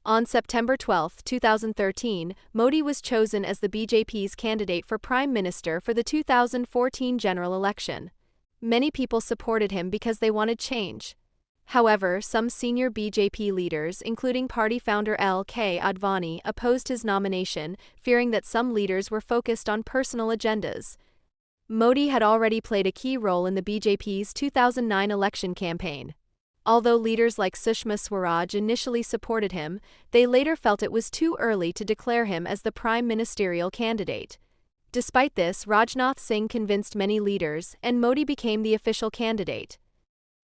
On September 12, 2013, Modi was chosen as the BJP's candidate for Prime Minister for the 2014 general election. Many people supported him because they wanted change. However, some senior BJP leaders, including party founder L.K. Advani, opposed his nomination, fearing that some leaders were focused on personal agendas. Modi had already played a key role in the BJP's 2009 election campaign. Although leaders like Sushma Swaraj initially supported him, they later felt it was too early to declare him as the prime ministerial candidate. Despite this, Rajnath Singh convinced many leaders, and Modi became the official candidate.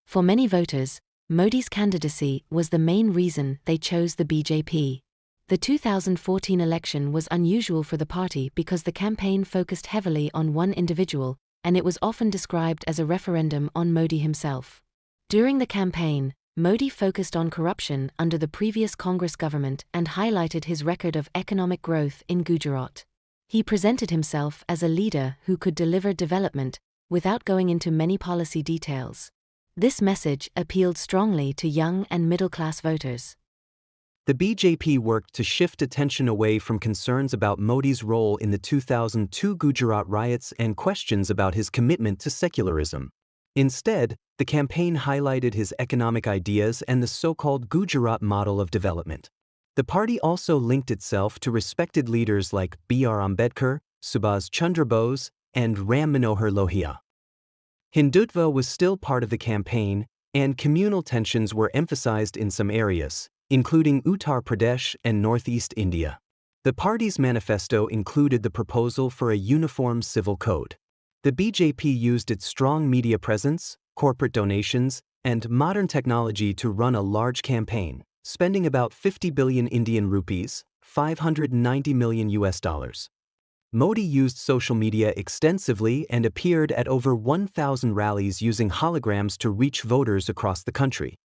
For many voters, Modi's candidacy was the main reason they chose the BJP. The 2014 election was unusual for the party because the campaign focused heavily on one individual, and it was often described as a referendum on Modi himself. During the campaign, Modi focused on corruption under the previous Congress government and highlighted his record of economic growth in Gujarat. He presented himself as a leader who could deliver development without going into many policy details. This message appealed strongly to young and middle-class voters. The BJP worked to shift attention away from concerns about Modi's role in the 2002 Gujarat riots and questions about his commitment to secularism. Instead, the campaign highlighted his economic ideas and the so-called Gujarat model of development. The party also linked itself to respected leaders like B.R. Ambedkar, Subhas Chandra Bose, and Ram Manohar Lohia. Hindutva was still part of the campaign, and communal tensions were emphasized in some areas, including Uttar Pradesh and Northeast India. The party's manifesto included the proposal for a uniform civil code. The BJP used its strong media presence, corporate donations, and modern technology to run a large campaign, spending about 50 billion Indian rupees, $590 million US. Modi used social media extensively and appeared at over 1,000 rallies using holograms to reach voters across the country.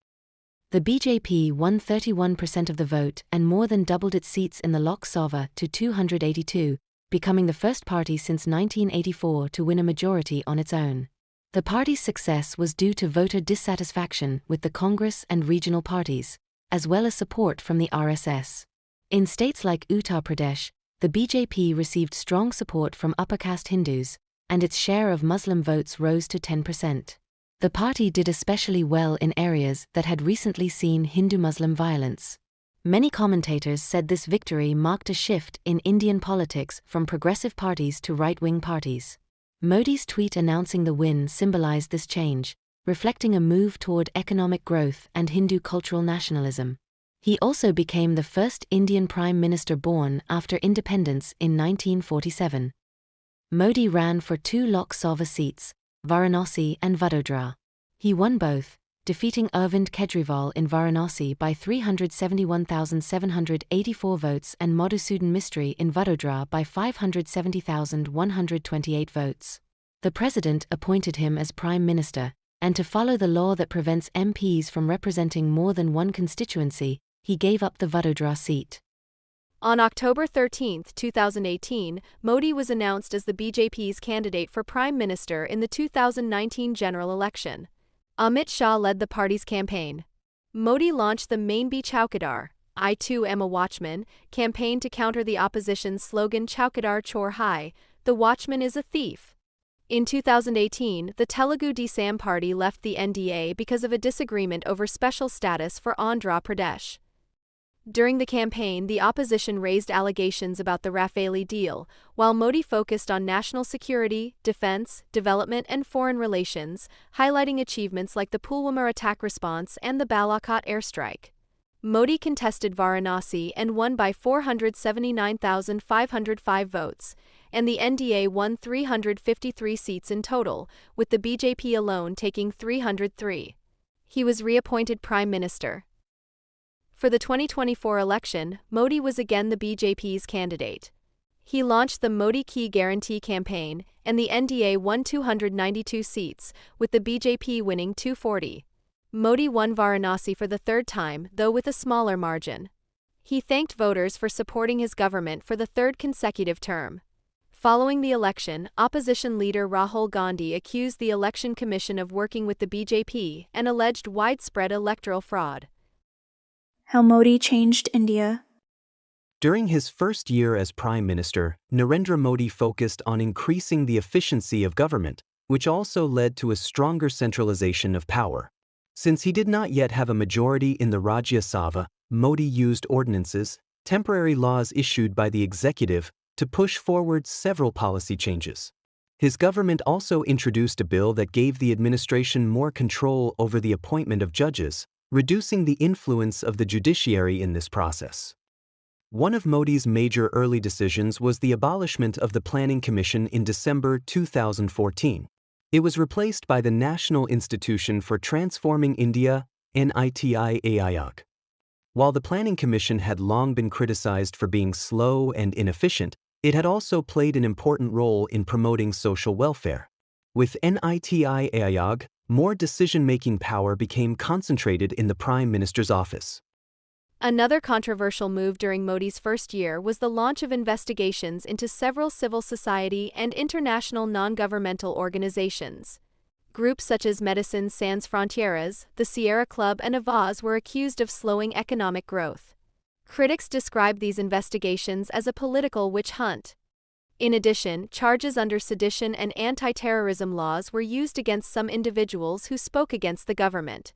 The BJP won 31% of the vote and more than doubled its seats in the Lok Sabha to 282, becoming the first party since 1984 to win a majority on its own. The party's success was due to voter dissatisfaction with the Congress and regional parties, as well as support from the RSS. In states like Uttar Pradesh, the BJP received strong support from upper caste Hindus, and its share of Muslim votes rose to 10%. The party did especially well in areas that had recently seen Hindu-Muslim violence. Many commentators said this victory marked a shift in Indian politics from progressive parties to right-wing parties. Modi's tweet announcing the win symbolized this change, reflecting a move toward economic growth and Hindu cultural nationalism. He also became the first Indian Prime Minister born after independence in 1947. Modi ran for 2 Lok Sabha seats, Varanasi and Vadodara. He won both, defeating Arvind Kejriwal in Varanasi by 371,784 votes and Madhusudan Mistry in Vadodara by 570,128 votes. The president appointed him as prime minister, and to follow the law that prevents MPs from representing more than one constituency, he gave up the Vadodara seat. On October 13, 2018, Modi was announced as the BJP's candidate for prime minister in the 2019 general election. Amit Shah led the party's campaign. Modi launched the Main Be Chowkidar, I Too Am a Watchman, campaign to counter the opposition's slogan Chowkidar Chor Hai, the watchman is a thief. In 2018, the Telugu Desam party left the NDA because of a disagreement over special status for Andhra Pradesh. During the campaign, the opposition raised allegations about the Rafale deal, while Modi focused on national security, defense, development, and foreign relations, highlighting achievements like the Pulwama attack response and the Balakot airstrike. Modi contested Varanasi and won by 479,505 votes, and the NDA won 353 seats in total, with the BJP alone taking 303. He was reappointed prime minister. For the 2024 election, Modi was again the BJP's candidate. He launched the Modi Ki Guarantee campaign, and the NDA won 292 seats, with the BJP winning 240. Modi won Varanasi for the third time, though with a smaller margin. He thanked voters for supporting his government for the third consecutive term. Following the election, opposition leader Rahul Gandhi accused the Election Commission of working with the BJP and alleged widespread electoral fraud. How Modi Changed India. During his first year as Prime Minister, Narendra Modi focused on increasing the efficiency of government, which also led to a stronger centralization of power. Since he did not yet have a majority in the Rajya Sabha, Modi used ordinances, temporary laws issued by the executive, to push forward several policy changes. His government also introduced a bill that gave the administration more control over the appointment of judges, reducing the influence of the judiciary in this process. One of Modi's major early decisions was the abolishment of the Planning Commission in December 2014. It was replaced by the National Institution for Transforming India, NITI. While the Planning Commission had long been criticized for being slow and inefficient, it had also played an important role in promoting social welfare. With NITI, more decision-making power became concentrated in the Prime Minister's office. Another controversial move during Modi's first year was the launch of investigations into several civil society and international non-governmental organizations. Groups such as Médecins Sans Frontières, the Sierra Club and Avaz were accused of slowing economic growth. Critics describe these investigations as a political witch hunt. In addition, charges under sedition and anti-terrorism laws were used against some individuals who spoke against the government.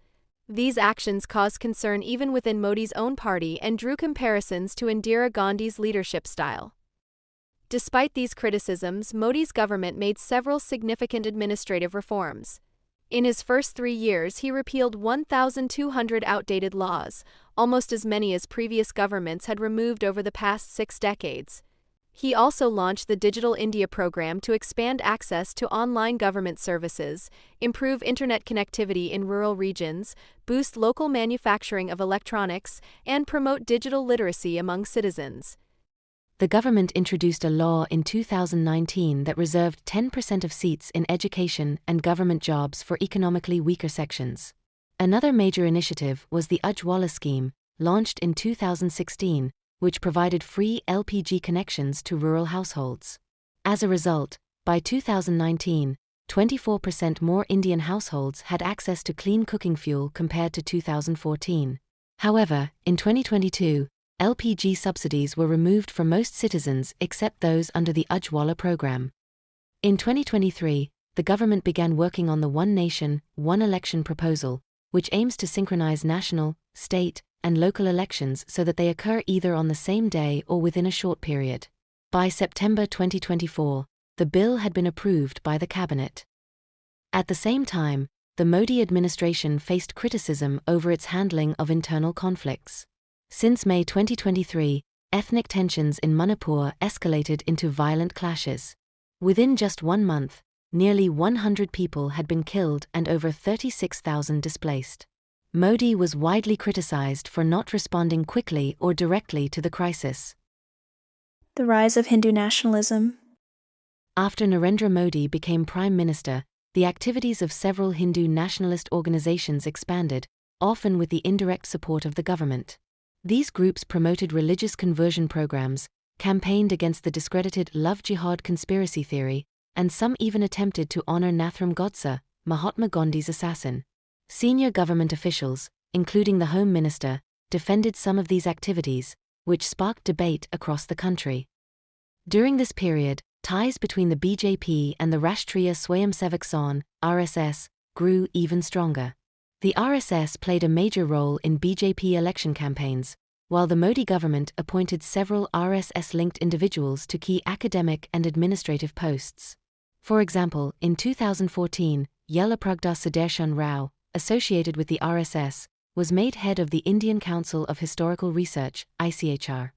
These actions caused concern even within Modi's own party and drew comparisons to Indira Gandhi's leadership style. Despite these criticisms, Modi's government made several significant administrative reforms. In his first 3 years, he repealed 1,200 outdated laws, almost as many as previous governments had removed over the past 6 decades. He also launched the Digital India program to expand access to online government services, improve internet connectivity in rural regions, boost local manufacturing of electronics, and promote digital literacy among citizens. The government introduced a law in 2019 that reserved 10% of seats in education and government jobs for economically weaker sections. Another major initiative was the Ujjwala scheme, launched in 2016, which provided free LPG connections to rural households. As a result, by 2019, 24% more Indian households had access to clean cooking fuel compared to 2014. However, in 2022, LPG subsidies were removed for most citizens except those under the Ujjwala program. In 2023, the government began working on the One Nation, One Election proposal, which aims to synchronize national, state, and local elections so that they occur either on the same day or within a short period. By September 2024, the bill had been approved by the cabinet. At the same time, the Modi administration faced criticism over its handling of internal conflicts. Since May 2023, ethnic tensions in Manipur escalated into violent clashes. Within just 1 month, nearly 100 people had been killed and over 36,000 displaced. Modi was widely criticized for not responding quickly or directly to the crisis. The rise of Hindu nationalism. After Narendra Modi became Prime Minister, the activities of several Hindu nationalist organizations expanded, often with the indirect support of the government. These groups promoted religious conversion programs, campaigned against the discredited love jihad conspiracy theory, and some even attempted to honor Nathuram Godse, Mahatma Gandhi's assassin. Senior government officials, including the Home Minister, defended some of these activities, which sparked debate across the country. During this period, ties between the BJP and the Rashtriya Swayamsevak Sangh (RSS) grew even stronger. The RSS played a major role in BJP election campaigns, while the Modi government appointed several RSS-linked individuals to key academic and administrative posts. For example, in 2014, Yellapragda Sudarshan Rao, associated with the RSS, was made head of the Indian Council of Historical Research, ICHR.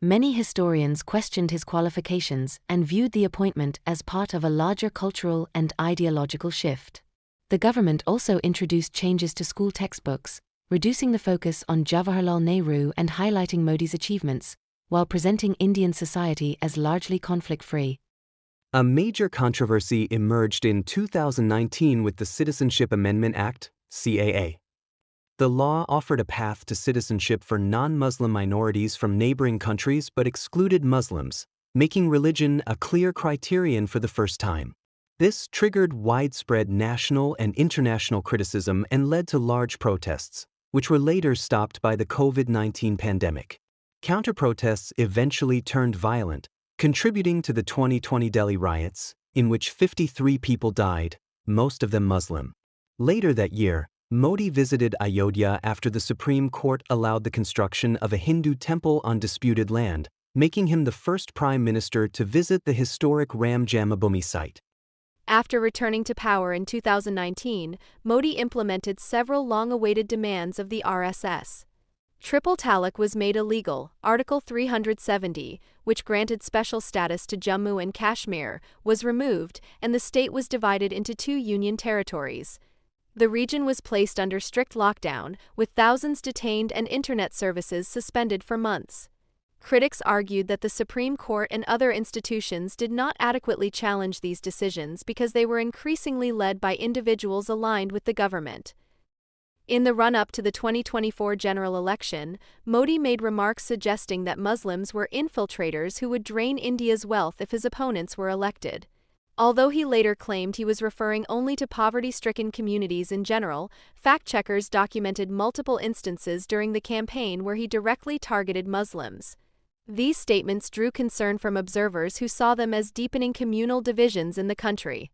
Many historians questioned his qualifications and viewed the appointment as part of a larger cultural and ideological shift. The government also introduced changes to school textbooks, reducing the focus on Jawaharlal Nehru and highlighting Modi's achievements, while presenting Indian society as largely conflict-free. A major controversy emerged in 2019 with the Citizenship Amendment Act, CAA. The law offered a path to citizenship for non-Muslim minorities from neighboring countries but excluded Muslims, making religion a clear criterion for the first time. This triggered widespread national and international criticism and led to large protests. which were later stopped by the COVID-19 pandemic. Counter-protests eventually turned violent, contributing to the 2020 Delhi riots, in which 53 people died, most of them Muslim. Later that year, Modi visited Ayodhya after the Supreme Court allowed the construction of a Hindu temple on disputed land, making him the first prime minister to visit the historic Ram Janmabhoomi site. After returning to power in 2019, Modi implemented several long-awaited demands of the RSS. Triple talaq was made illegal. Article 370, which granted special status to Jammu and Kashmir, was removed, and the state was divided into 2 union territories. The region was placed under strict lockdown, with thousands detained and internet services suspended for months. Critics argued that the Supreme Court and other institutions did not adequately challenge these decisions because they were increasingly led by individuals aligned with the government. In the run-up to the 2024 general election, Modi made remarks suggesting that Muslims were infiltrators who would drain India's wealth if his opponents were elected. Although he later claimed he was referring only to poverty-stricken communities in general, fact-checkers documented multiple instances during the campaign where he directly targeted Muslims. These statements drew concern from observers who saw them as deepening communal divisions in the country.